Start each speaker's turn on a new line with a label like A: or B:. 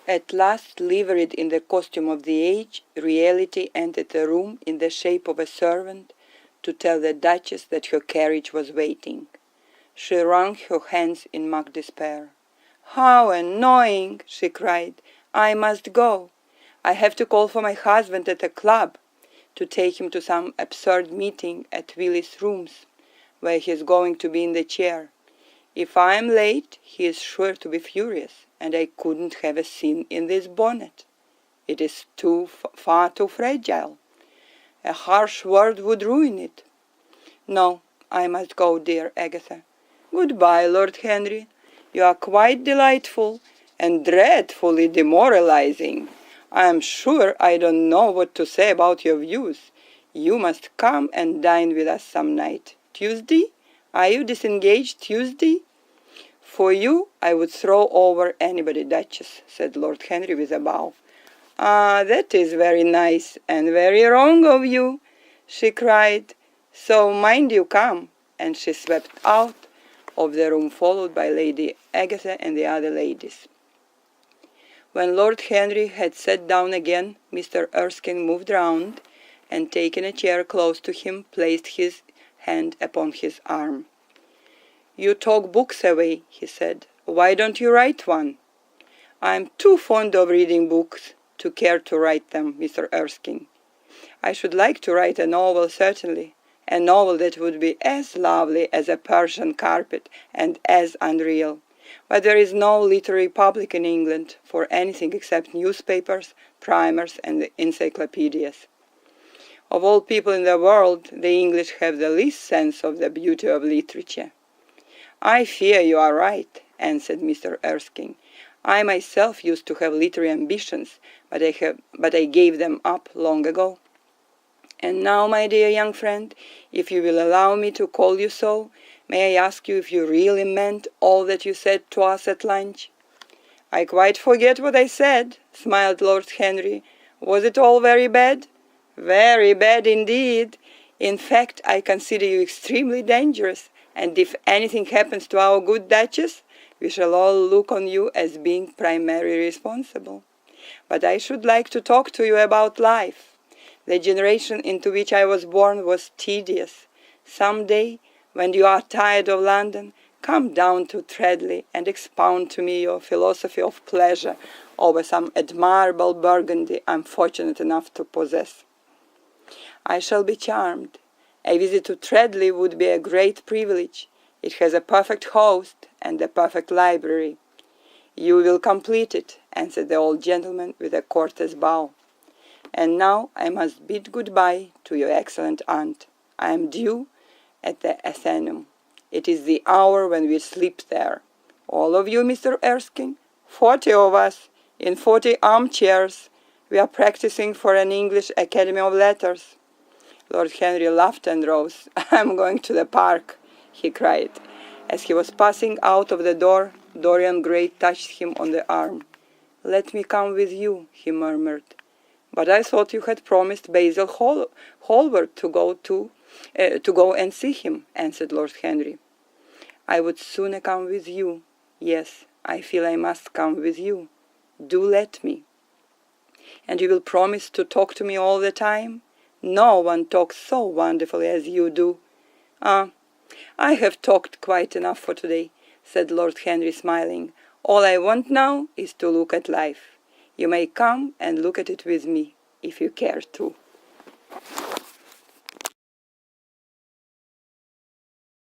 A: At last, liveried in the costume of the age, reality entered the room in the shape of a servant to tell the Duchess that her carriage was waiting. She wrung her hands in mock despair. "How annoying!" she cried. "I must go. I have to call for my husband at a club, to take him to some absurd meeting at Willie's rooms, where he is going to be in the chair. If I am late, he is sure to be furious, and I couldn't have a scene in this bonnet. It is far too fragile. A harsh word would ruin it. No, I must go, dear Agatha. Goodbye, Lord Henry. You are quite delightful and dreadfully demoralizing. I am sure I don't know what to say about your views. You must come and dine with us some night. Tuesday? Are you disengaged Tuesday?" "For you, I would throw over anybody, Duchess," said Lord Henry with a bow. "Ah, that is very nice and very wrong of you," she cried. "So mind you come," and she swept out of the room, followed by Lady Agatha and the other ladies. When Lord Henry had sat down again, Mr. Erskine moved round, and taking a chair close to him, placed his hand upon his arm. "You talk books away," he said. "Why don't you write one?" "I am too fond of reading books to care to write them, Mr. Erskine. I should like to write a novel, certainly, a novel that would be as lovely as a Persian carpet and as unreal. But there is no literary public in England for anything except newspapers, primers, and encyclopedias. Of all people in the world, the English have the least sense of the beauty of literature." "I fear you are right," answered Mr. Erskine. "I myself used to have literary ambitions, but I gave them up long ago. And now, my dear young friend, if you will allow me to call you so, may I ask you if you really meant all that you said to us at lunch?" "I quite forget what I said," smiled Lord Henry. "Was it all very bad?" "Very bad indeed. In fact, I consider you extremely dangerous, and if anything happens to our good Duchess, we shall all look on you as being primarily responsible. But I should like to talk to you about life. The generation into which I was born was tedious. Some day, when you are tired of London, come down to Treadley and expound to me your philosophy of pleasure over some admirable Burgundy I am fortunate enough to possess. I shall be charmed. A visit to Treadley would be a great privilege. It has a perfect host and a perfect library." "You will complete it," answered the old gentleman with a courteous bow. "And now I must bid good-bye to your excellent aunt. I am due at the Athenaeum. It is the hour when we sleep there. All of you, Mr. Erskine? 40 of us, in 40 armchairs. We are practicing for an English Academy of Letters." Lord Henry laughed and rose. "I'm going to the park," he cried. As he was passing out of the door, Dorian Gray touched him on the arm. "Let me come with you," he murmured. "But I thought you had promised Basil Hallward to go and see him," answered Lord Henry. "I would sooner come with you. Yes, I feel I must come with you. Do let me." "And you will promise to talk to me all the time? No one talks so wonderfully as you do." "I have talked quite enough for today," said Lord Henry, smiling. "All I want now is to look at life. You may come and look at it with me, if you care to."